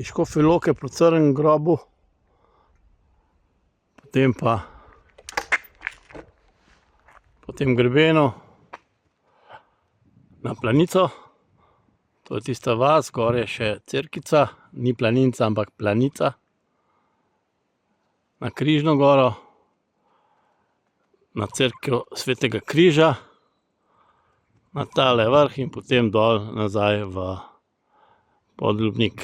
iz Škofje Loke po Crnem grobu, potem pa po tem grebenu na Planico. To je tista vas, gor je še Cerkvica, ni Planinca, ampak Planica. Na Križno goro, na cerkev Svetega križa, na tale vrh in potem dol nazaj v Podlubnik.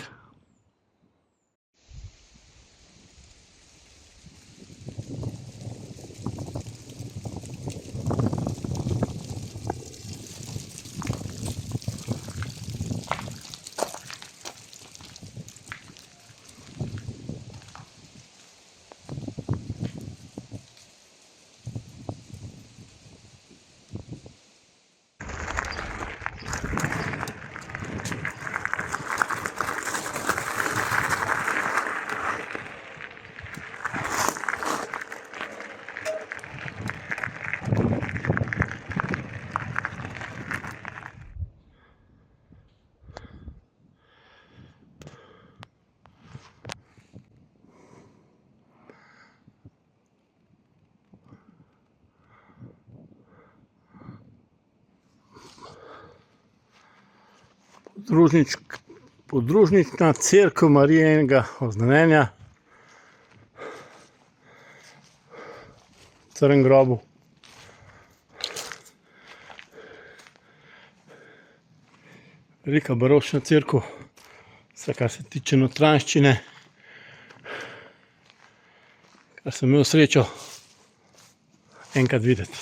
Podružnična cerkev Marijinega oznanjenja v Crnem grobu. Velika baročna cerkev, vse kar se tiče notranjščine, kar sem imel srečo enkrat videti.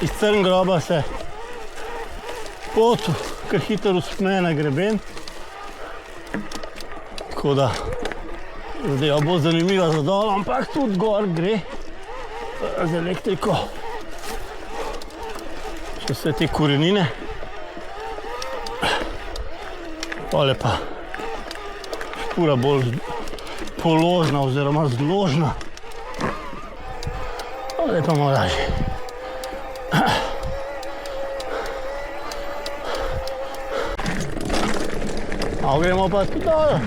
Iz Crnega groba se pot kar hitro vzpne na greben, tako da zadeva bo zanimiva za dol, ampak tudi gor gre z elektriko. Še vse te korenine, pole pa špura bolj položna oziroma zložna, zdaj pa malo lažje. Gremo pa tudi dol.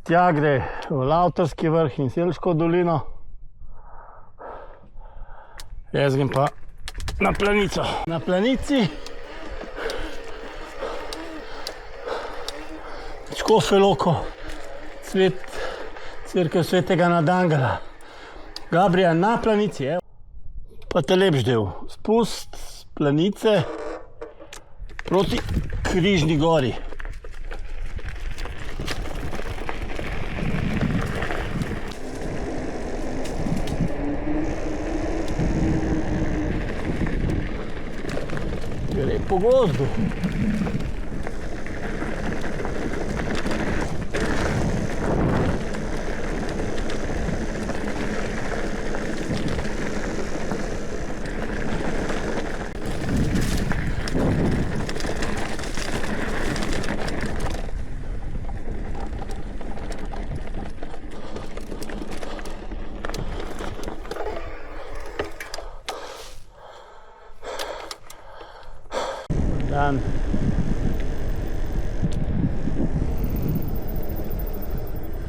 Tja gre v Lavtarski vrh in Selško dolino. Jaz grem pa na planico. Na planici Škofje Loko, cerkev svetega Nadangela. Gabrija na planici, evo. Pa te lepš del. Spust z planice proti Križni gori. Gre po gozdu. Dan.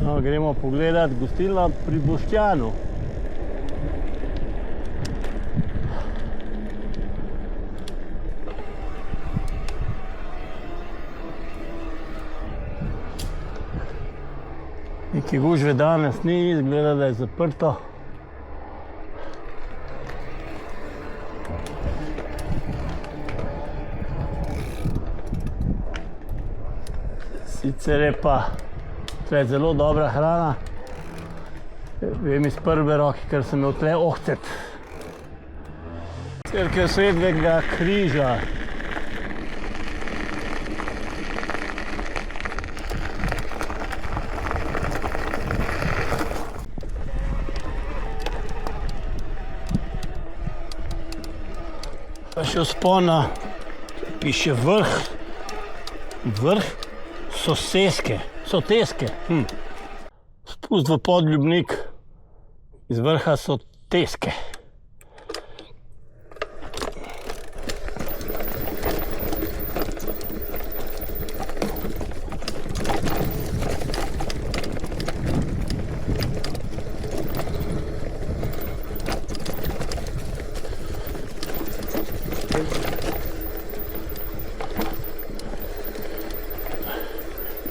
No, gremo pogledat gostilno pri Boštjanu. Neke gužve danes ni, izgleda, da je zaprto. Sicer je pa tle zelo dobra hrana. Vem iz prve roke, ker sem imel tle ohcet. Cerkev svetega Križa. Pa še vzpon na, piše vrh Soteske. Spust v Podljubnik iz vrha Soteske.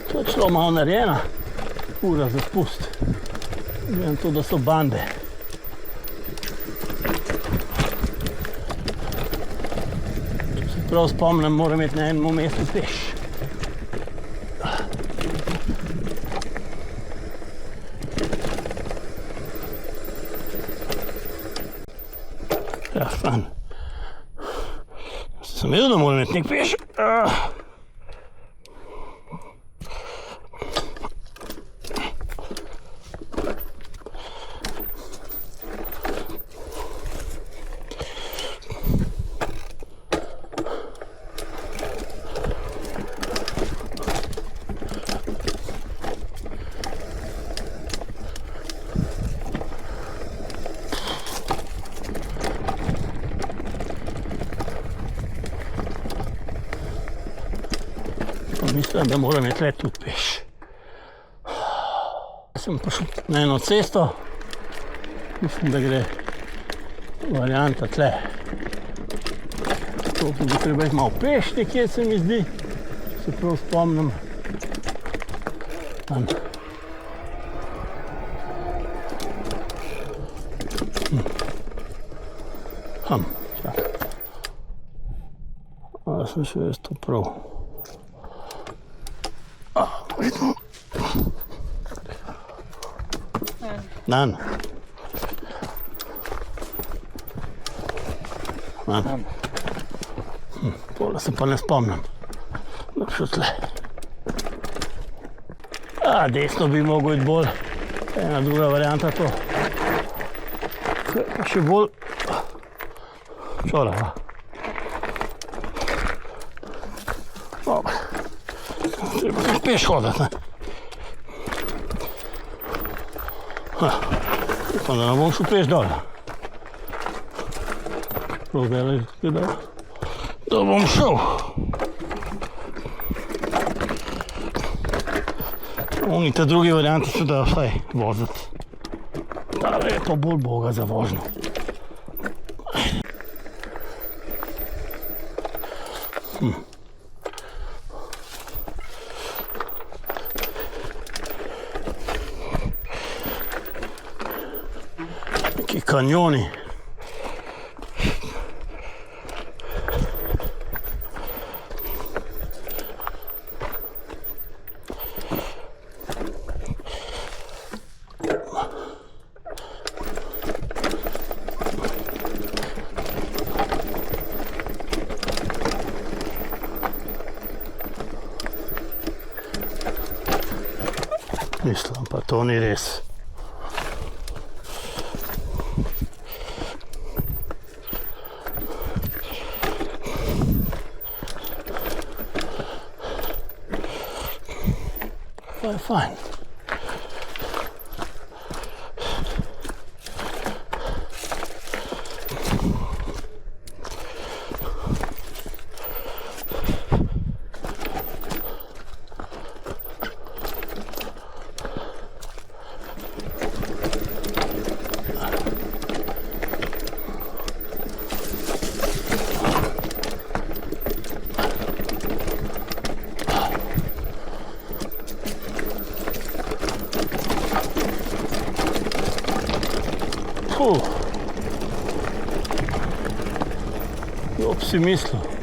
To je celo malo narejena ura za spust. Vem to, da so bande. Če se prav spomnim, moram imeti na enem mestu peš. Ja, fan. Sem vedel, da moram imeti nek peš. Mislim, da moram imeti tle tudi peš. Sem prišel na eno cesto, mislim, da gre varianta tle. To bi treba imeti malo peš nekje, se mi zdi, če se prav spomnim. Čakaj. Da sem še jaz to prav. Dan. Pole se pa ne spomnim. Da bi šel tle. Desno bi mogel iti bolj. Ena druga varianta to. Pa še bolj čorava. Treba se peš hoditi, ne? Upam, da ne bom šel peš dol. Prav zdaj, da bom šel. Oni te druge variante so da vsaj voziti. Ta je pa bolj boga za vožnjo. Neki kanjoni. Mislim, pa to ni res. Pa je fajn. Kdo bi si mislil?